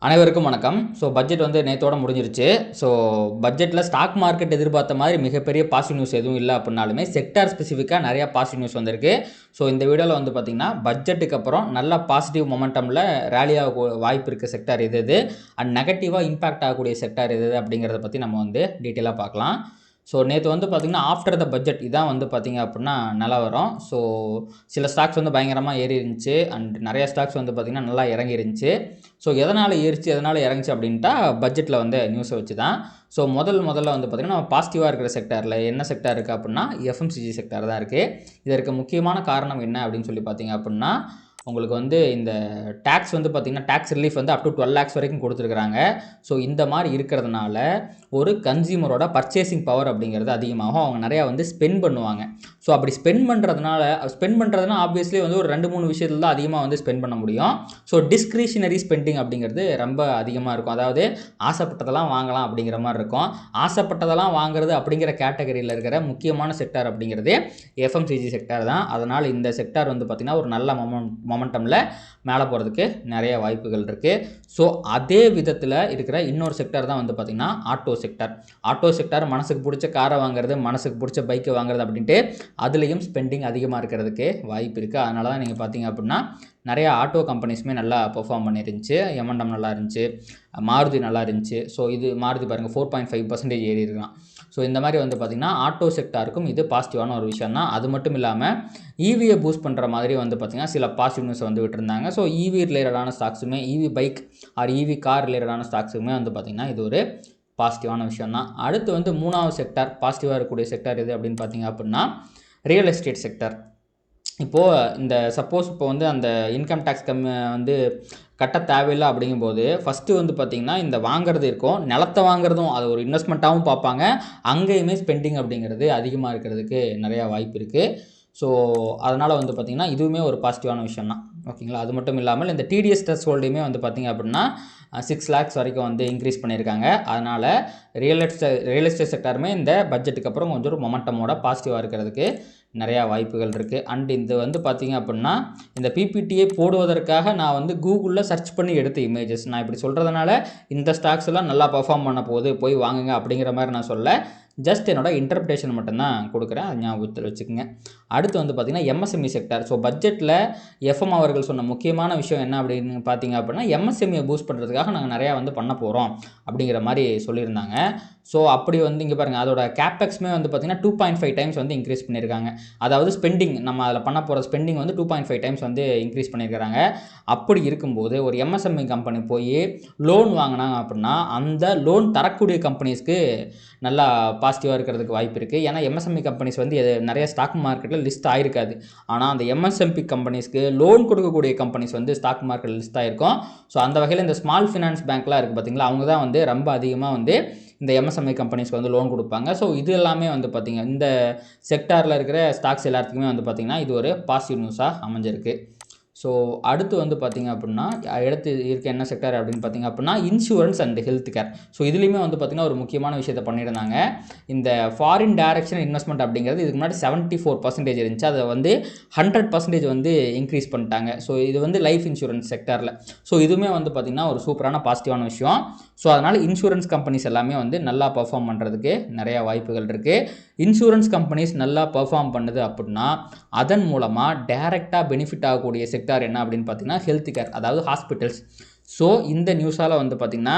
அனைவருக்கும் வணக்கம். பட்ஜெட் வந்து நேத்தோட முடிஞ்சிருச்சு. பட்ஜெட்டில் ஸ்டாக் மார்க்கெட் எதிர்பார்த்த மாதிரி மிகப்பெரிய பாசிட்டிவ் நியூஸ் எதுவும் இல்லை அப்படின்னாலுமே செக்டார் ஸ்பெசிஃபிக்காக நிறையா பாசிட்டிவ் நியூஸ் வந்திருக்கு. இந்த வீடியோவில் வந்து பார்த்திங்கன்னா பட்ஜெட்டுக்கு அப்புறம் நல்ல பாசிட்டிவ் மொமெண்டமில் ரேலி ஆக வாய்ப்பு இருக்க செக்டார் எது அண்ட் நெகட்டிவாக இம்பாக்ட் ஆகக்கூடிய செக்டார் எது அப்படிங்கிறத பற்றி நம்ம வந்து டீட்டெயிலாக பார்க்கலாம். நேற்று வந்து பார்த்திங்கன்னா ஆஃப்டர் த பட்ஜெட் இதான் வந்து பார்த்திங்க அப்படின்னா நிலவரம். சில ஸ்டாக்ஸ் வந்து பயங்கரமாக ஏறி இருந்துச்சு அண்ட் நிறைய ஸ்டாக்ஸ் வந்து பார்த்திங்கன்னா நல்லா இறங்கி இருந்துச்சு. எதனால் ஏறிச்சு எதனால் இறங்குச்சு அப்படின்ட்டா பட்ஜெட்டில் வந்து நியூஸை வச்சு தான். முதல்ல வந்து பார்த்திங்கன்னா நம்ம பாசிட்டிவாக இருக்கிற செக்டாரில் என்ன செக்டார் இருக்குது அப்படின்னா எஃப்எம்சிஜி செக்டார் தான் இருக்குது. இதற்கு முக்கியமான காரணம் என்ன அப்படின்னு சொல்லி பார்த்திங்க அப்படின்னா உங்களுக்கு வந்து இந்த டேக்ஸ் வந்து பார்த்திங்கன்னா டேக்ஸ் ரிலீஃப் வந்து அப் டு 12 lakhs வரைக்கும் கொடுத்துருக்குறாங்க. இந்த மாதிரி இருக்கிறதுனால ஒரு கன்சியூமரோட பர்ச்சேசிங் பவர் அப்படிங்கிறது அதிகமாகும். அவங்க நிறையா வந்து ஸ்பெண்ட் பண்ணுவாங்க. அப்படி ஸ்பெண்ட் பண்ணுறதுனா ஆப்வியஸ்லி வந்து ஒரு 2-3 விஷயத்தில் தான் அதிகமாக வந்து ஸ்பெண்ட் பண்ண முடியும். டிஸ்க்ரிஷனரி ஸ்பெண்டிங் அப்படிங்கிறது ரொம்ப அதிகமாக இருக்கும். அதாவது ஆசைப்பட்டதெல்லாம் வாங்கலாம் அப்படிங்கிற மாதிரி இருக்கும். ஆசைப்பட்டதெல்லாம் வாங்குறது அப்படிங்கிற கேட்டகரியில் இருக்கிற முக்கியமான செக்டார் அப்படிங்கிறது எஃப்எம்சிஜி செக்டார் தான். அதனால் இந்த செக்டார் வந்து பார்த்திங்கன்னா ஒரு நல்ல மொமெண்டமில் மேலே போகிறதுக்கு நிறைய வாய்ப்புகள் இருக்குது. அதே விதத்தில் இருக்கிற இன்னொரு செக்டார் தான் வந்து பார்த்திங்கன்னா ஆட்டோ செக்டார் மனசுக்கு பிடிச்ச காரை வாங்குறது, மனசுக்கு பிடிச்ச பைக்கை வாங்குறது அப்படின்ட்டு அதுலேயும் ஸ்பெண்டிங் அதிகமாக இருக்கிறதுக்கு வாய்ப்பு இருக்குது. அதனால தான் நீங்கள் பார்த்தீங்க அப்படின்னா நிறையா ஆட்டோ கம்பெனிஸுமே நல்லா பெர்ஃபார்ம் பண்ணிருந்துச்சு. எம்என்டம் நல்லா இருந்துச்சு, மாருதி நல்லா இருந்துச்சு. இது மாருதி பாருங்கள் 4.5% ஏறி இருக்கலாம். இந்த மாதிரி வந்து பார்த்திங்கன்னா ஆட்டோ செக்டாருக்கும் இது பாசிட்டிவான ஒரு விஷயம் தான். அது மட்டும் இல்லாமல் ஈவியை பூஸ்ட் பண்ணுற மாதிரி வந்து பார்த்திங்கன்னா சில பாசிட்டிவ் நியூஸ் வந்து விட்டுருந்தாங்க. ஈவி ரிலேட்டடான ஸ்டாக்ஸுமே, EV bike or EV car ரிலேட்டடான ஸ்டாக்ஸுமே வந்து பார்த்திங்கன்னா இது ஒரு பாசிட்டிவான விஷயம் தான். அடுத்து வந்து 3வது செக்டார் பாசிட்டிவாக இருக்கக்கூடிய செக்டார் எது அப்படின்னு பார்த்திங்க அப்படின்னா ரியல் எஸ்டேட் செக்டார். சப்போஸ் இப்போ வந்து அந்த இன்கம் டேக்ஸ் வந்து கட்ட தேவையில்லை அப்படிங்கும்போது ஃபஸ்ட்டு வந்து பார்த்திங்கன்னா இந்த வாங்குறது இருக்கும், நிலத்தை வாங்குறதும் அது ஒரு இன்வெஸ்ட்மெண்ட்டாகவும் பார்ப்பாங்க. அங்கேயுமே ஸ்பெண்டிங் அப்படிங்கிறது அதிகமாக இருக்கிறதுக்கு நிறையா வாய்ப்பு இருக்குது. அதனால் வந்து பார்த்திங்கன்னா இதுவுமே ஒரு பாசிட்டிவான விஷயம் தான். ஓகேங்களா. அது மட்டும் இல்லாமல் இந்த டிடிஎஸ் த்ரெஷ்ஹோல்டையுமே வந்து பார்த்திங்க அப்படின்னா 6 lakhs வரைக்கும் வந்து இன்க்ரீஸ் பண்ணியிருக்காங்க. அதனால் ரியல் எஸ்டேட் செக்டாருமே இந்த பட்ஜெட்டுக்கு அப்புறம் கொஞ்சம் ஒரு மொமெண்டமோட பாசிட்டிவாக இருக்கிறதுக்கு நிறையா வாய்ப்புகள் இருக்குது. அண்ட் இது வந்து பார்த்திங்க அப்படின்னா இந்த பிபிடியை போடுவதற்காக நான் வந்து கூகுளில் சர்ச் பண்ணி எடுத்த இமேஜஸ். நான் இப்படி சொல்கிறதுனால இந்த ஸ்டாக்ஸ் எல்லாம் நல்லா பர்ஃபார்ம் பண்ண போகுது போய் வாங்குங்க அப்படிங்கிற மாதிரி நான் சொல்ல, ஜஸ்ட் என்னோட இன்டர்பிரேஷன் மட்டும்தான் கொடுக்குறேன். அது ஞாபகத்தில் வச்சுக்கோங்க. அடுத்து வந்து பார்த்திங்கன்னா எம்எஸ்எம்இ செக்டார். பட்ஜெட்டில் எஃப்எம் அவர்கள் சொன்ன முக்கியமான விஷயம் என்ன அப்படின்னு பார்த்திங்க அப்படின்னா எம்எஸ்எம்இயை பூஸ்ட் பண்ணுறதுக்காக நாங்கள் நிறையா வந்து பண்ண போகிறோம் அப்படிங்கிற மாதிரி சொல்லியிருந்தாங்க. அப்படி வந்து இங்கே பாருங்கள் அதோட கேப்பெக்ஸுமே வந்து பார்த்திங்கன்னா 2.5 times வந்து இன்க்ரீஸ் பண்ணியிருக்காங்க. அதாவது ஸ்பெண்டிங் நம்ம அதில் பண்ண போகிற ஸ்பெண்டிங் வந்து 2.5 times வந்து இன்க்ரீஸ் பண்ணியிருக்கிறாங்க. அப்படி இருக்கும்போது ஒரு எம்எஸ்எம்இ கம்பெனி போய் லோன் வாங்கினாங்க அப்படின்னா அந்த லோன் தரக்கூடிய கம்பெனிஸ்க்கு நல்லா பாசிட்டிவாக இருக்கிறதுக்கு வாய்ப்பு இருக்குது. ஏன்னா எம்எஸ்எம்இ கம்பெனிஸ் வந்து நிறைய ஸ்டாக் மார்க்கெட்டில் லிஸ்ட் ஆகிருக்காது. ஆனால் அந்த எம்எஸ்எம்பி கம்பெனிஸ்க்கு லோன் கொடுக்கக்கூடிய கம்பெனிஸ் வந்து ஸ்டாக் மார்க்கெட்டில் லிஸ்ட் ஆகிருக்கும். அந்த வகையில் இந்த ஸ்மால் ஃபினான்ஸ் பேங்க்லாம் இருக்குது பார்த்திங்களா, அவங்க தான் வந்து ரொம்ப அதிகமாக வந்து இந்த எம்எஸ்எம்இ கம்பெனிஸ்க்கு வந்து லோன் கொடுப்பாங்க. இது எல்லாமே வந்து பார்த்திங்க இந்த செக்டாரில் இருக்கிற ஸ்டாக்ஸ் எல்லாத்துக்குமே வந்து பார்த்திங்கன்னா இது ஒரு பாசிட்டிவ் நியூஸாக அமைஞ்சிருக்கு. அடுத்து வந்து பார்த்திங்க அப்படின்னா அடுத்து இருக்க என்ன செக்டார் அப்படின்னு பார்த்திங்க அப்படின்னா இன்சூரன்ஸ் அண்ட் ஹெல்த் கேர். இதுலேயுமே வந்து பார்த்திங்கன்னா ஒரு முக்கியமான விஷயத்தை பண்ணியிருந்தாங்க. இந்த ஃபாரின் டைரக்ஷன் இன்வெஸ்ட்மெண்ட் அப்படிங்கிறது இதுக்கு முன்னாடி 74% இருந்துச்சு, அதை வந்து 100% வந்து இன்க்ரீஸ் பண்ணிட்டாங்க. இது வந்து லைஃப் இன்சூரன்ஸ் செக்டாரில். இதுவுமே வந்து பார்த்திங்கன்னா ஒரு சூப்பரான பாசிட்டிவான விஷயம். அதனால் இன்சூரன்ஸ் கம்பெனிஸ் எல்லாமே வந்து நல்லா பர்ஃபார்ம் பண்ணுறதுக்கு நிறையா வாய்ப்புகள் இருக்குது. இன்சூரன்ஸ் கம்பெனிஸ் நல்லா பர்ஃபார்ம் பண்ணுது அப்படின்னா அதன் மூலமாக டைரெக்டாக பெனிஃபிட் ஆகக்கூடிய செக்டார் என்ன அப்படின்னு பார்த்தீங்கன்னா ஹெல்த் கேர், அதாவது ஹாஸ்பிட்டல்ஸ். இந்த நியூஸால் வந்து பார்த்திங்கன்னா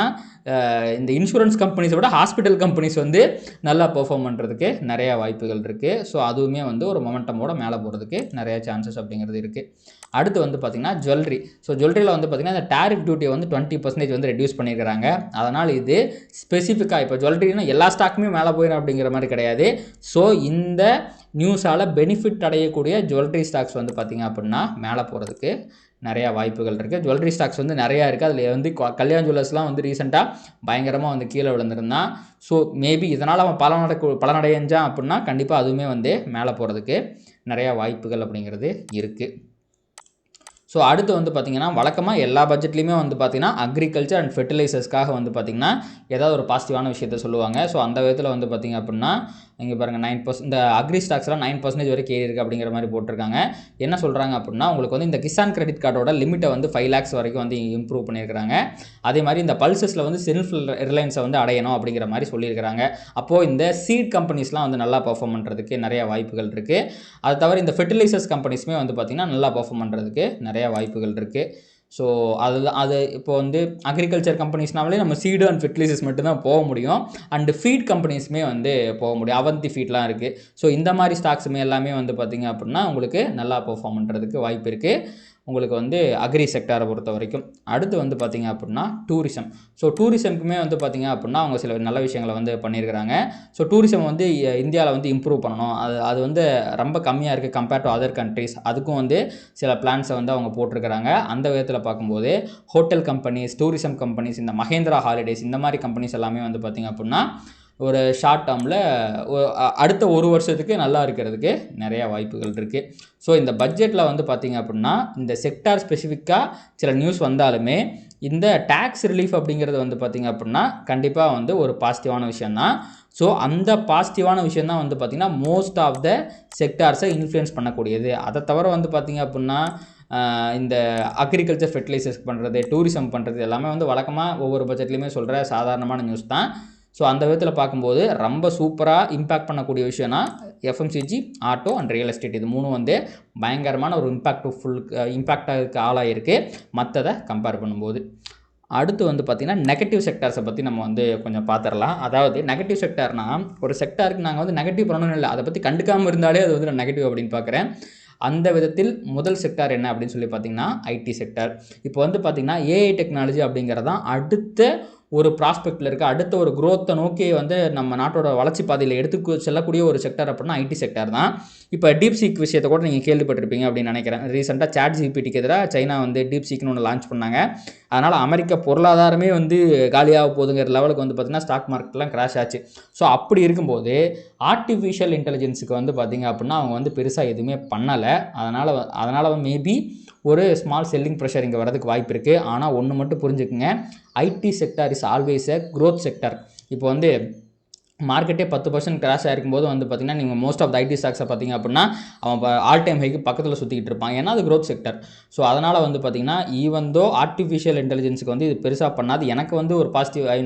இந்த இன்சூரன்ஸ் கம்பெனிஸை விட ஹாஸ்பிட்டல் கம்பெனிஸ் வந்து நல்லா பெர்ஃபார்ம் பண்ணுறதுக்கு நிறையா வாய்ப்புகள் இருக்குது. அதுவுமே வந்து ஒரு மொமெண்டமோட மேலே போகிறதுக்கு நிறையா சான்சஸ் அப்படிங்கிறது இருக்குது. அடுத்து வந்து பார்த்திங்கன்னா ஜுவல்லரி. ஜுவல்லரியில் வந்து பார்த்திங்கன்னா இந்த டேரிஃப் டியூட்டியை வந்து 20% வந்து ரெடியூஸ் பண்ணியிருக்கிறாங்க. அதனால் இது ஸ்பெசிஃபிக்காக இப்போ ஜுவல்லரினா எல்லா ஸ்டாக்குமே மேலே போயிடும் அப்படிங்கிற மாதிரி கிடையாது. இந்த நியூஸால் பெனிஃபிட் அடையக்கூடிய ஜுவல்லரி ஸ்டாக்ஸ் வந்து பார்த்திங்க அப்படின்னா மேலே போகிறதுக்கு நிறையா வாய்ப்புகள் இருக்குது. ஜுவல்லரி ஸ்டாக்ஸ் வந்து நிறையா இருக்குது. அதில் வந்து கல்யாண் ஜுவல்லர்ஸ்லாம் வந்து ரீசெண்டாக பயங்கரமாக வந்து கீழே விழுந்திருந்தான். மேபி இதனால் அவன் பலனடைஞ்சான் அப்படின்னா கண்டிப்பாக அதுவுமே வந்து மேலே போகிறதுக்கு நிறையா வாய்ப்புகள் அப்படிங்கிறது இருக்குது. அடுத்து வந்து பார்த்திங்கன்னா வழக்கமாக எல்லா பட்ஜெட்லேயுமே வந்து பார்த்திங்கன்னா அக்ரிகல்ச்சர் அண்ட் ஃபெர்டிலைசர்ஸ்க்காக வந்து பார்த்திங்கன்னா ஏதாவது ஒரு பாசிட்டிவான விஷயத்த சொல்லுவாங்க. அந்த விதத்தில் வந்து பார்த்திங்க அப்படின்னா இங்கே பாருங்கள் 9%. இந்த அக்ரி ஸ்டாக்ஸ்லாம் 9% வரைக்கும் ஏறி இருக்குது அப்படிங்கிற மாதிரி போட்டிருக்காங்க. என்ன சொல்கிறாங்க அப்படின்னா உங்களுக்கு வந்து இந்த கிசான் கிரெடிட் கார்டோட லிமிட்டை வந்து 5 lakhs வரைக்கும் வந்து இம்ப்ரூவ் பண்ணியிருக்காங்க. அதே மாதிரி இந்த பல்சஸில் வந்து செல்ஃப் ரிலையன்ஸை வந்து அடையணும் அப்படிங்கிற மாதிரி சொல்லியிருக்கிறாங்க. அப்போது இந்த சீட் கம்பெனிஸ்லாம் வந்து நல்லா பர்ஃபார்ம் பண்ணுறதுக்கு நிறைய வாய்ப்புகள் இருக்குது. அது தவிர இந்த ஃபெர்டிலைசர்ஸ் கம்பெனிஸுமே வந்து பார்த்திங்கன்னா நல்லா பர்ஃபார்ம் பண்ணுறதுக்கு நிறைய வாய்ப்புகள் இருக்குது. ஸோ அது இப்போ வந்து அக்ரிகல்ச்சர் கம்பெனிஸ்னாலே நம்ம சீடு அண்ட் ஃபெர்டிலைசர்ஸ் மட்டும்தான் போக முடியும். அண்டு ஃபீட் கம்பெனிஸுமே வந்து போக முடியும். அவந்தி ஃபீட்லாம் இருக்குது. ஸோ இந்த மாதிரி ஸ்டாக்ஸுமே எல்லாமே வந்து பார்த்திங்க அப்படின்னா உங்களுக்கு நல்லா பெர்ஃபார்ம் பண்ணுறதுக்கு வாய்ப்பு இருக்குது உங்களுக்கு வந்து அக்ரி செக்டாரை பொறுத்த வரைக்கும். அடுத்து வந்து பார்த்திங்க அப்படின்னா டூரிசம். ஸோ டூரிசம்க்குமே வந்து பார்த்திங்க அப்படின்னா அவங்க சில நல்ல விஷயங்களை வந்து பண்ணியிருக்கிறாங்க. ஸோ டூரிசம் வந்து இந்தியாவில் வந்து இம்ப்ரூவ் பண்ணணும். அது வந்து ரொம்ப கம்மியாக இருக்குது கம்பேர்ட் டு அதர் கண்ட்ரீஸ். அதுக்கும் வந்து சில பிளான்ஸை வந்து அவங்க போட்டிருக்கிறாங்க. அந்த விதத்தில் பார்க்கும்போது ஹோட்டல் கம்பெனிஸ், டூரிசம் கம்பெனிஸ், இந்த மஹேந்திரா ஹாலிடேஸ் இந்த மாதிரி கம்பெனிஸ் எல்லாமே வந்து பார்த்திங்க அப்படின்னா ஒரு ஷார்ட் டேர்மில் அடுத்த ஒரு வருஷத்துக்கு நல்லா இருக்கிறதுக்கு நிறையா வாய்ப்புகள் இருக்குது. ஸோ இந்த பட்ஜெட்டில் வந்து பார்த்திங்க அப்படின்னா இந்த செக்டார் ஸ்பெசிஃபிக்காக சில நியூஸ் வந்தாலுமே இந்த டேக்ஸ் ரிலீஃப் அப்படிங்கிறது வந்து பார்த்திங்க அப்படின்னா கண்டிப்பாக வந்து ஒரு பாசிட்டிவான விஷயந்தான். ஸோ அந்த பாசிட்டிவான விஷயம் தான் வந்து பார்த்திங்கன்னா மோஸ்ட் ஆஃப் த செக்டார்ஸை இன்ஃப்ளூயன்ஸ் பண்ணக்கூடியது. அதை தவிர வந்து பார்த்திங்க அப்படின்னா இந்த அக்ரிகல்ச்சர் ஃபெர்டிலைசர்ஸ் பண்ணுறது, டூரிசம் பண்ணுறது எல்லாமே வந்து வழக்கமாக ஒவ்வொரு பட்ஜெட்லேயுமே சொல்கிற சாதாரணமான நியூஸ் தான். ஸோ அந்த விதத்தில் பார்க்கும்போது ரொம்ப சூப்பராக இம்பேக்ட் பண்ணக்கூடிய விஷயம்னா FMCG, auto and real estate இது மூணும் வந்து பயங்கரமான ஒரு இம்பேக்டாக ஆளாயிருக்கு மற்றதை கம்பேர் பண்ணும்போது. அடுத்து வந்து பார்த்திங்கன்னா நெகட்டிவ் செக்டார்ஸை பற்றி நம்ம வந்து கொஞ்சம் பார்த்துடலாம். அதாவது நெகட்டிவ் செக்டார்னால் ஒரு செக்டாருக்கு நாங்கள் வந்து நெகட்டிவ் பண்ணணும் இல்லை, அதை பற்றி கண்டுக்காமல் இருந்தாலே அது வந்து நான் நெகட்டிவ் அப்படின்னு பார்க்குறேன். அந்த விதத்தில் முதல் செக்டார் என்ன அப்படின்னு சொல்லி பார்த்தீங்கன்னா ஐடி செக்டார். இப்போ வந்து பார்த்திங்கன்னா ஏஐ டெக்னாலஜி அப்படிங்கிறதான் அடுத்த ஒரு ப்ராஸ்பெக்டில் இருக்க அடுத்த ஒரு குரோத்தை நோக்கி வந்து நம்ம நாட்டோட வளர்ச்சி பாதையில் எடுத்து செல்லக்கூடிய ஒரு செக்டார் அப்படின்னா ஐடி செக்டார் தான். இப்போ டீப்சீக் விஷயத்தை கூட நீங்கள் கேள்விப்பட்டிருப்பீங்க அப்படின்னு நினைக்கிறேன். ரீசெண்டாக ChatGPTக்கு எதிராக சைனா வந்து டீப்சீக்னு ஒன்று லான்ச் பண்ணாங்க. அதனால் அமெரிக்க பொருளாதாரமே வந்து காலியாக போகுதுங்கிற லெவலுக்கு வந்து பார்த்திங்கன்னா ஸ்டாக் மார்க்கெட்லாம் கிராஷ் ஆச்சு. ஸோ அப்படி இருக்கும்போது ஆர்டிஃபிஷியல் இன்டெலிஜென்ஸுக்கு வந்து பார்த்திங்க அப்படின்னா அவங்க வந்து பெருசாக எதுவுமே பண்ணலை. அதனால் மேபி ஒரு ஸ்மால் செல்லிங் ப்ரெஷர் இங்கே வரதுக்கு வாய்ப்பு இருக்குது. ஆனால் ஒன்று மட்டும் புரிஞ்சுக்குங்க, IT sector is always a growth sector. இப்போ வந்து மார்க்கெட்டே 10% கிராஷ் ஆகிருக்கும்போது வந்து பார்த்திங்கன்னா நீங்கள் மோஸ்ட் ஆஃப் த ஐடி ஸ்டாக்ஸை பார்த்திங்க அப்படின்னா அவன் ஆல் டைம் ஹைக்கு பக்கத்தில் சுற்றிக்கிட்டு இருப்பான். ஏன்னா அது க்ரோத் செக்டர். ஸோ அதனால் வந்து பார்த்திங்கன்னா ஈவந்தோ ஆர்டிஃபிஷியல் இன்டெலிஜென்ஸுக்கு வந்து இது பெருசாக பண்ணாது. எனக்கு வந்து ஒரு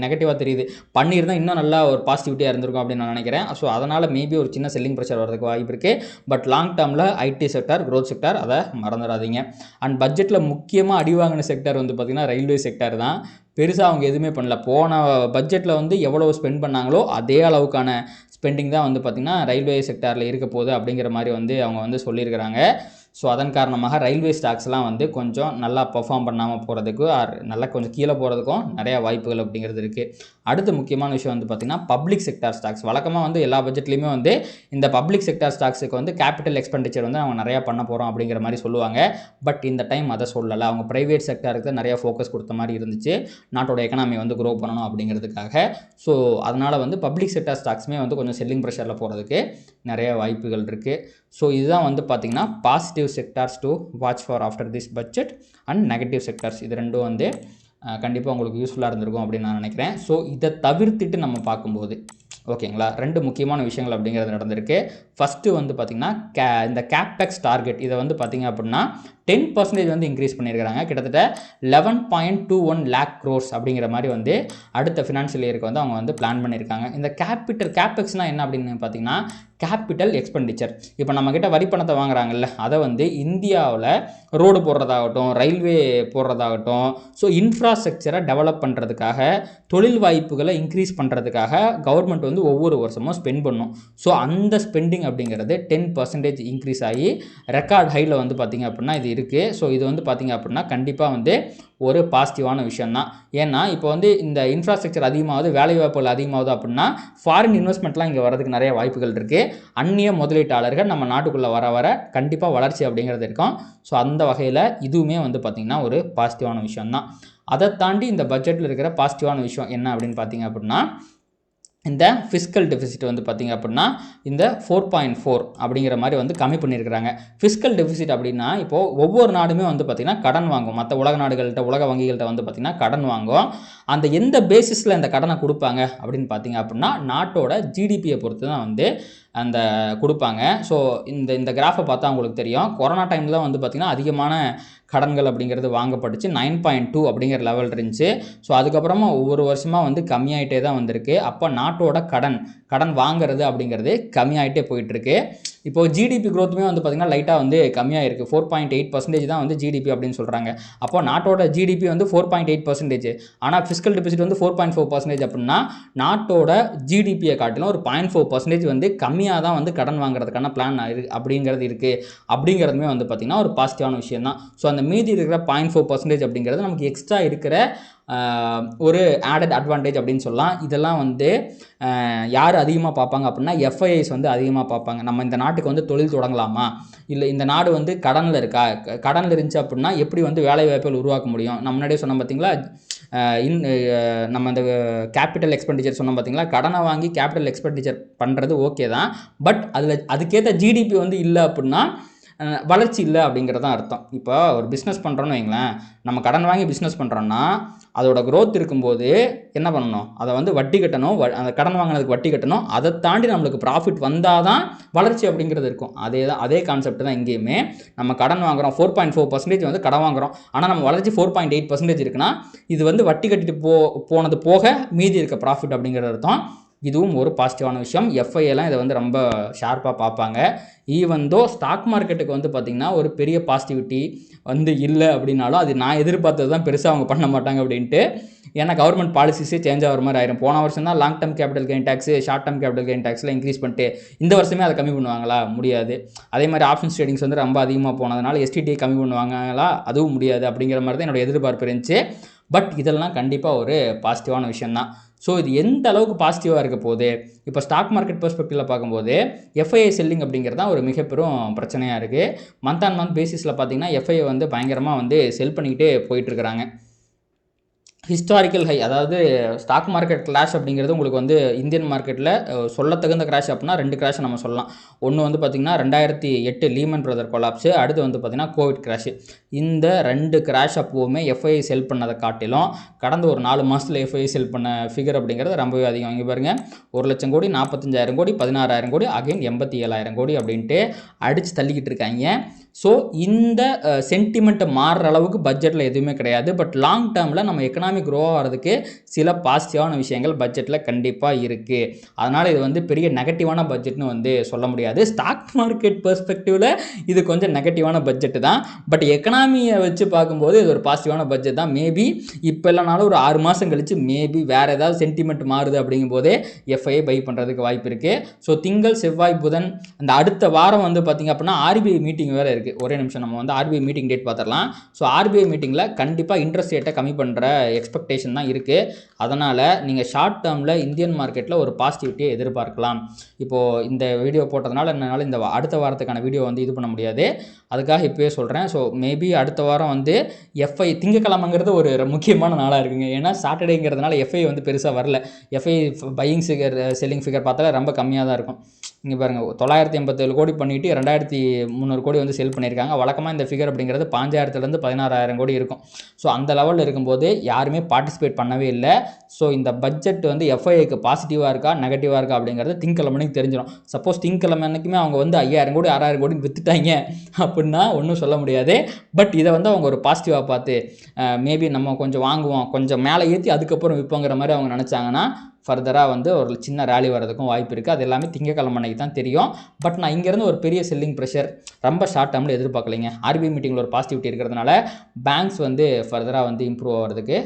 நெகட்டிவாக தெரியுது. பண்ணியிருந்தால் இன்னும் நல்லா ஒரு பாசிட்டிவிட்டியாக இருந்திருக்கும் அப்படின்னு நான் நினைக்கிறேன். ஸோ அதனால் மேபி ஒரு சின்ன செல்லிங் ப்ரெஷர் வரதுக்கு வாய்ப்பு இருக்குது. பட் லாங் டேர்மில் ஐடி செக்டார் க்ரோத் செக்டார், அதை மறந்துடாதீங்க. அண்ட் பட்ஜெட்டில் முக்கியமாக அடி வாங்கின செக்டார் வந்து பார்த்திங்கன்னா ரயில்வே செக்டார் தான். பெருசாக அவங்க எதுவுமே பண்ணல. போன பட்ஜெட்டில் வந்து எவ்வளோ ஸ்பெண்ட் பண்ணாங்களோ அதே அளவுக்கான ஸ்பெண்டிங் தான் வந்து பார்த்திங்கன்னா ரயில்வே செக்டாரில் இருக்க போகுது அப்படிங்கிற மாதிரி வந்து அவங்க வந்து சொல்லியிருக்கிறாங்க. ஸோ அதன் காரணமாக ரயில்வே ஸ்டாக்ஸ்லாம் வந்து கொஞ்சம் நல்லா பர்ஃபார்ம் பண்ணாமல் போகிறதுக்கு நல்லா கொஞ்சம் கீழே போகிறதுக்கும் நிறையா வாய்ப்புகள் அப்படிங்கிறது இருக்குது. அடுத்து முக்கியமான விஷயம் வந்து பார்த்திங்கன்னா பப்ளிக் செக்டார் ஸ்டாக்ஸ். வழக்கமாக வந்து எல்லா பட்ஜெட்லேயுமே வந்து இந்த பப்ளிக் செக்டார் ஸ்டாக்ஸுக்கு வந்து கேபிட்டல் எக்ஸ்பெண்டிச்சர் வந்து அவங்க நிறையா பண்ண போகிறோம் அப்படிங்கிற மாதிரி சொல்லுவாங்க. பட் இந்த டைம் அதை சொல்லலை. அவங்க ப்ரைவேட் செக்டாருக்கு தான் நிறையா ஃபோக்கஸ் கொடுத்த மாதிரி இருந்துச்சு, நாட்டோட எக்கனாமி வந்து க்ரோ பண்ணணும் அப்படிங்கிறதுக்காக. ஸோ அதனால் வந்து பப்ளிக் செக்டார் ஸ்டாக்ஸுமே வந்து கொஞ்சம் செல்லிங் ப்ரெஷரில் போகிறதுக்கு நிறைய வாய்ப்புகள் இருக்குது. ஸோ இதுதான் வந்து பார்த்திங்கன்னா positive sectors to watch for after this budget and negative sectors. இது ரெண்டும் வந்து கண்டிப்பாக உங்களுக்கு யூஸ்ஃபுல்லாக இருந்திருக்கும் அப்படின்னு நான் நினைக்கிறேன். ஸோ இதை தவிர்த்துட்டு நம்ம பார்க்கும்போது ஓகேங்களா, ரெண்டு முக்கியமான விஷயங்கள் அப்படிங்கிறது நடந்திருக்கு. ஃபஸ்ட்டு வந்து பார்த்திங்கன்னா இந்த கேப்பெக்ஸ் டார்கெட் இதை வந்து பார்த்திங்க அப்படின்னா 10% வந்து இன்க்ரீஸ் பண்ணியிருக்கிறாங்க. கிட்டத்தட்ட 11.21 lakh crores அப்படிங்கிற மாதிரி வந்து அடுத்த ஃபினான்ஷியல் இயருக்கு வந்து அவங்க வந்து பிளான் பண்ணியிருக்காங்க. இந்த கேப்பெக்ஸ்னால் என்ன அப்படின்னு பார்த்தீங்கன்னா கேபிட்டல் எக்ஸ்பெண்டிச்சர். இப்போ நம்மக்கிட்ட வரி பணத்தை வாங்குறாங்கல்ல, அதை வந்து இந்தியாவில் ரோடு போடுறதாகட்டும், ரயில்வே போடுறதாகட்டும், ஸோ இன்ஃப்ராஸ்ட்ரக்சரை டெவலப் பண்ணுறதுக்காக, தொழில் வாய்ப்புகளை இன்க்ரீஸ் பண்ணுறதுக்காக கவர்மெண்ட் வந்து ஒவ்வொரு வருஷமும் ஸ்பெண்ட் பண்ணும். ஸோ அந்த ஸ்பெண்டிங் அப்படிங்கிறது 10% இன்க்ரீஸ் ஆகி ரெக்கார்ட் ஹையில் வந்து பார்த்திங்க அப்படின்னா இது இருக்குது. ஸோ இது வந்து பார்த்திங்க அப்படின்னா கண்டிப்பாக வந்து ஒரு பாசிட்டிவான விஷயந்தான். ஏன்னா இப்போ வந்து இந்த இன்ஃப்ராஸ்ட்ரக்சர் அதிகமாகுது, வேலைவாய்ப்புகள் அதிகமாகுது அப்படின்னா ஃபாரின் இன்வெஸ்ட்மெண்ட்லாம் இங்கே வரதுக்கு நிறைய வாய்ப்புகள் இருக்குது. அந்நிய முதலீட்டாளர்கள் நம்ம நாட்டுக்குள்ளே வர கண்டிப்பாக வளர்ச்சி அப்படிங்கிறது இருக்கும். ஸோ அந்த வகையில் இதுவுமே வந்து பார்த்திங்கன்னா ஒரு பாசிட்டிவான விஷயந்தான். அதை தாண்டி இந்த பட்ஜெட்டில் இருக்கிற பாசிட்டிவான விஷயம் என்ன அப்படின்னு பார்த்திங்க அப்படின்னா இந்த ஃபிஸ்கல் டெஃபிசிட் வந்து பார்த்திங்க அப்படின்னா இந்த 4.4 அப்படிங்கிற மாதிரி வந்து கம்மி பண்ணியிருக்கிறாங்க. ஃபிஸ்கல் டெஃபிசிட் அப்படின்னா இப்போது ஒவ்வொரு நாடுமே வந்து பார்த்திங்கன்னா கடன் வாங்கும். மற்ற உலக நாடுகள்கிட்ட உலக வங்கிகள்கிட்ட வந்து பார்த்திங்கன்னா கடன் வாங்கும். அந்த எந்த பேசிஸில் இந்த கடனை கொடுப்பாங்க அப்படின்னு பார்த்திங்க அப்படின்னா நாட்டோட ஜிடிபியை பொறுத்து தான் வந்து அந்த கொடுப்பாங்க. ஸோ இந்த கிராஃபை பார்த்தா உங்களுக்கு தெரியும். கொரோனா டைமில் வந்து பார்த்திங்கன்னா அதிகமான கடன்கள் அப்படிங்கிறது வாங்கப்பட்டுச்சு. 9.2 அப்படிங்கிற லெவல் இருந்துச்சு. ஸோ அதுக்கப்புறமா ஒவ்வொரு வருஷமாக வந்து கம்மியாயிட்டே தான் வந்திருக்கு. அப்போ நாட்டோட கடன் வாங்குறது அப்படிங்கிறது கம்மியாயிட்டே போயிட்டுருக்கு. இப்போது ஜிடிபி க்ரோத்துமே வந்து பார்த்திங்கன்னா லைட்டாக வந்து கம்மியாக இருக்குது. 4.8% தான் வந்து ஜிடிபி அப்படின்னு சொல்கிறாங்க. அப்போ நாட்டோட ஜிடிபி வந்து 4.8%. ஆனால் ஃபிஸ்கல் டெபிசிட் வந்து 4.4% அப்படின்னா நாட்டோட ஜிடிபியை காட்டிலும் ஒரு 0.4% வந்து கம்மியாக தான் வந்து கடன் வாங்குறதுக்கான பிளான் அப்படிங்கிறது இருக்குது. அப்படிங்கிறதுமே வந்து பார்த்திங்கன்னா ஒரு பாசிட்டிவான விஷயம் தான். ஸோ அந்த மீதி இருக்கிற 0.4% அப்படிங்கிறது நமக்கு எக்ஸ்ட்ரா இருக்கிற ஒரு ஆடட் அட்வான்டேஜ் அப்படின்னு சொல்லலாம். இதெல்லாம் வந்து யார் அதிகமாக பார்ப்பாங்க அப்படின்னா எஃப்ஐஐஸ் வந்து அதிகமாக பார்ப்பாங்க. நம்ம இந்த நாட்டுக்கு வந்து தொழில் தொடங்கலாமா, இல்லை இந்த நாடு வந்து கடனில் இருக்கா, கடனில் இருந்துச்சு அப்படின்னா எப்படி வந்து வேலை வாய்ப்புகள் உருவாக்க முடியும். நம்ம முன்னாடியே சொன்னோம் பார்த்தீங்களா, நம்ம அந்த கேபிட்டல் எக்ஸ்பெண்டிச்சர் சொன்னோம் பார்த்தீங்களா, கடனை வாங்கி கேபிட்டல் எக்ஸ்பெண்டிச்சர் பண்ணுறது ஓகே தான். பட் அதுக்கேற்ற ஜிடிபி வந்து இல்லை அப்படின்னா வளர்ச்சி இல்லை அப்படிங்கிறது தான் அர்த்தம். இப்போ ஒரு பிஸ்னஸ் பண்ணுறோன்னு வைங்களேன், நம்ம கடன் வாங்கி பிஸ்னஸ் பண்ணுறோன்னா அதோட க்ரோத் இருக்கும்போது என்ன பண்ணணும், அதை வந்து வட்டி கட்டணும், அந்த கடன் வாங்கினதுக்கு வட்டி கட்டணும். அதை தாண்டி நம்மளுக்கு ப்ராஃபிட் வந்தால் தான் வளர்ச்சி அப்படிங்கிறது இருக்கும். அதே கான்செப்ட் தான் இங்கேயுமே. நம்ம கடன் வாங்குகிறோம், 4.4% வந்து கடன் வாங்குகிறோம், ஆனால் நம்ம வளர்ச்சி 4.8% இருக்குன்னா இது வந்து வட்டி கட்டிட்டு போனது போக மீதி இருக்க ப்ராஃபிட் அப்படிங்கிற அர்த்தம். இதுவும் ஒரு பாசிட்டிவான விஷயம். எஃப்ஐஎல்லாம் இதை வந்து ரொம்ப ஷார்ப்பாக பார்ப்பாங்க. ஈவன் தோ ஸ்டாக் மார்க்கெட்டுக்கு வந்து பார்த்திங்கன்னா ஒரு பெரிய பாசிட்டிவிட்டி வந்து இல்லை அப்படின்னாலும் அது நான் எதிர்பார்த்தது தான் பெருசாக அவங்க பண்ண மாட்டாங்க அப்படின்ட்டு. ஏன்னா கவர்மெண்ட் பாலிசிஸே சேஞ்ச் ஆகிற மாதிரி ஆயிரும். போன வருஷம் தான் long term capital gain tax, short term capital gain டேக்ஸில் இன்க்ரீஸ் பண்ணிட்டு இந்த வருஷமே அதை கம்மி பண்ணுவாங்களா? முடியாது. அதே மாதிரி ஆப்ஷன்ஸ் ட்ரேடிங்ஸ் வந்து ரொம்ப அதிகமாக போனதுனால எஸ்டிடியை கம்மி பண்ணுவாங்களா? அதுவும் முடியாது. அப்படிங்கிற மாதிரி தான் என்னோட எதிர்பார்ப்பு இருந்துச்சு. பட் இதெல்லாம் கண்டிப்பாக ஒரு பாசிட்டிவான விஷயந்தான். ஸோ இது எந்த அளவுக்கு பாசிட்டிவாக இருக்க போகுது, இப்போ ஸ்டாக் மார்க்கெட் பெர்ஸ்பெக்டிவில் பார்க்கும்போது எஃப்ஐஐ செல்லிங் அப்படிங்கிறது தான் ஒரு மிகப்பெரும் பிரச்சனையாக இருக்குது. மந்த் ஆன் மந்த் பேசிஸில் பார்த்திங்கன்னா எஃப்ஐஐ வந்து பயங்கரமாக வந்து செல் பண்ணிக்கிட்டே போயிட்டுருக்கிறாங்க. ஹிஸ்டாரிக்கல் ஹை, அதாவது ஸ்டாக் மார்க்கெட் கிராஷ் அப்படிங்கிறது உங்களுக்கு வந்து இந்தியன் மார்க்கெட்டில் சொல்லத்தகுந்த கிராஷ் அப்படின்னா 2 கிராஷ் நம்ம சொல்லலாம். ஒன்று வந்து பார்த்திங்கன்னா 2008 லீமன் பிரதர் கொலாப்ஸு, அடுத்து வந்து பார்த்திங்கன்னா கோவிட் கிராஷ். இந்த 2 கிராஷ் அப்போவுமே எஃப்ஐஐ செல் பண்ணதை காட்டிலும் கடந்த ஒரு 4 மாதத்தில் எஃப்ஐஐ செல் பண்ண ஃபிகர் அப்படிங்கிறது ரொம்பவே அதிகம். இங்கே பாருங்கள், 1 லட்சம் கோடி, 45,000 கோடி, 16,000 கோடி, அகைன் 87,000 கோடி அப்படின்ட்டு அடித்து தள்ளிக்கிட்டு இருக்காங்க. ஸோ இந்த சென்டிமெண்ட்டை மாறுற அளவுக்கு பட்ஜெட்டில் எதுவுமே கிடையாது. பட் லாங் டேர்மில் நம்ம எக்கனாமி க்ரோ ஆகிறதுக்கு சில பாசிட்டிவான விஷயங்கள் பட்ஜெட்டில் கண்டிப்பாக இருக்குது. அதனால் இது வந்து பெரிய நெகட்டிவான பட்ஜெட்னு வந்து சொல்ல முடியாது. ஸ்டாக் மார்க்கெட் பெர்ஸ்பெக்டிவில் இது கொஞ்சம் நெகட்டிவான பட்ஜெட்டு தான். பட் எக்கனாமியை வச்சு பார்க்கும்போது இது ஒரு பாசிட்டிவான பட்ஜெட் தான். மேபி இப்போ இல்லைனாலும் ஒரு 6 மாதம் கழித்து மேபி வேறு ஏதாவது சென்டிமெண்ட் மாறுது அப்படிங்கும் போதே எஃப்ஐஐ பை பண்ணுறதுக்கு வாய்ப்பு இருக்குது. ஸோ திங்கள், செவ்வாய், புதன் அந்த அடுத்த வாரம் வந்து பார்த்திங்க அப்படின்னா ஆர்பிஐ மீட்டிங் வேறு இருக்குது. ஒரே நிமிஷம் நம்ம வந்து ஆர்பிஐ மீட்டிங் டேட் பார்த்துடலாம். ஸோ ஆர்பிஐ மீட்டிங்கில் கண்டிப்பாக இன்ட்ரெஸ்ட் ரேட்டை கம்மி பண்ணுற எக்ஸ்பெக்டேஷன் தான் இருக்குது. அதனால் நீங்கள் ஷார்ட் டேர்மில் இந்தியன் மார்க்கெட்டில் ஒரு பாசிட்டிவிட்டியை எதிர்பார்க்கலாம். இப்போது இந்த வீடியோ போட்டதுனால என்னால் இந்த அடுத்த வாரத்துக்கான வீடியோ வந்து இது பண்ண முடியாது. அதுக்காக இப்போயே சொல்கிறேன். ஸோ மேபி அடுத்த வாரம் வந்து எஃப்ஐ திங்கக்கிழமைங்கிறது ஒரு முக்கியமான நாளாக இருக்குங்க. ஏன்னா சாட்டர்டேங்கிறதுனால எஃப்ஐ வந்து பெருசாக வரல. FI buying figure, selling figure பார்த்தாலே ரொம்ப கம்மியாக தான் இருக்கும். இங்கே பாருங்கள், 987 கோடி பண்ணிவிட்டு 2,300 கோடி வந்து செல் பண்ணியிருக்காங்க. வழக்கமாக இந்த ஃபிகர் அப்படிங்கிறது 5,000 16,000 கோடி இருக்கும். ஸோ அந்த லெவலில் இருக்கும்போது யாருமே பார்ட்டிசிபேட் பண்ணவே இல்லை. ஸோ இந்த பட்ஜெட் வந்து எஃப்ஐஐக்கு பாசிட்டிவாக இருக்கா நெகட்டிவாக இருக்கா அப்படிங்கிறது திங்கக்கிழமைக்கு தெரிஞ்சிடும். சப்போஸ் திங்கக்கிழமை அன்றைக்குமே அவங்க வந்து 5,000 கோடி 6,000 கோடி விற்றுட்டாங்க அப்படின்னா ஒன்றும் சொல்ல முடியாது. பட் இதை வந்து அவங்க ஒரு பாசிட்டிவாக பார்த்து மேபி நம்ம கொஞ்சம் வாங்குவோம், கொஞ்சம் மேலே ஏற்றி அதுக்கப்புறம் விற்போங்கிற மாதிரி அவங்க நினச்சாங்கன்னா ஃபர்தராக வந்து ஒரு சின்ன ரேலி வரதுக்கும் வாய்ப்பு இருக்குது. அது எல்லாமே திங்கக்கிழமை அன்னைக்கு தான் தெரியும். பட் நான் இங்கேருந்து ஒரு பெரிய செல்லிங் ப்ரெஷர் ரொம்ப ஷார்ட் டேர்மில் எதிர்பார்க்கலைங்க. ஆர்பிஐ மீட்டிங்கில் ஒரு பாசிட்டிவிட்டி இருக்கிறதுனால பேங்க்ஸ் வந்து ஃபர்தராக வந்து இம்ப்ரூவ் ஆகிறதுக்கு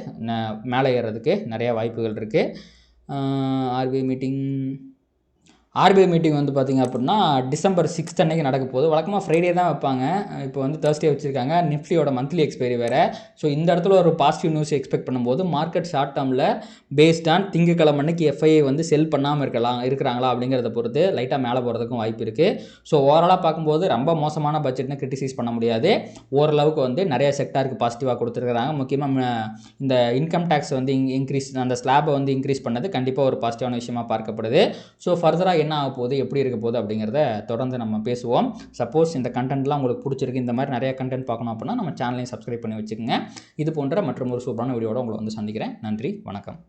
மேலே ஏறுறதுக்கு நிறையா வாய்ப்புகள் இருக்குது. ஆர்பிஐ மீட்டிங் ஆர்பிஐ மீட்டிங் வந்து பார்த்திங்க அப்படின்னா டிசம்பர் 6 அன்னைக்கு நடக்க போகுது. வழக்கமாக ஃப்ரைடே தான் வைப்பாங்க, இப்போ வந்து தேர்ஸ்டே வச்சுருக்காங்க. நிஃப்டியோட மந்த்லி எக்ஸ்பைரி வேறு. ஸோ இந்த இடத்துல ஒரு பாசிட்டிவ் நியூஸ் எக்ஸ்பெக்ட் பண்ணும்போது மார்க்கெட் ஷார்ட் டேர்மில் பேஸ்ட் ஆன் திங்கக்கிழமை அன்னைக்கு எஃப்ஐஐ வந்து செல் பண்ணாமல் இருக்கிறாங்களா அப்படிங்கிறத பொறுத்து லைட்டாக மேலே போகிறதுக்கும் வாய்ப்பு இருக்குது. ஸோ ஓவராலாக பார்க்கும்போது ரொம்ப மோசமான பட்ஜெட்னு கிரிட்டிசைஸ் பண்ண முடியாது. ஓரளவுக்கு வந்து நிறைய செக்டாருக்கு பாசிட்டிவாக கொடுத்துருக்காங்க. முக்கியமாக இந்த இன்கம் டேக்ஸ் வந்து இன்க்ரீஸ், அந்த ஸ்லாபை வந்து இன்க்ரீஸ் பண்ணது கண்டிப்பாக ஒரு பாசிட்டிவான விஷயமா பார்க்கப்படுது. ஸோ ஃபர்தராக என்ன ஆக போகுது, எப்படி இருக்க போகுது அப்படிங்கிறத தொடர்ந்து நம்ம பேசுவோம். சப்போஸ் இந்த கண்டென்ட்லாம் உங்களுக்கு பிடிச்சிருக்கு, இந்த மாதிரி நிறைய கண்டென்ட் பார்க்கணும் அப்படின்னா நம்ம சேனலையும் சப்ஸ்கிரைப் பண்ணி வச்சுக்கோங்க. இது போன்ற மற்றும் ஒரு சூப்பரான வீடியோட உங்களை வந்து சந்திக்கிறேன். நன்றி, வணக்கம்.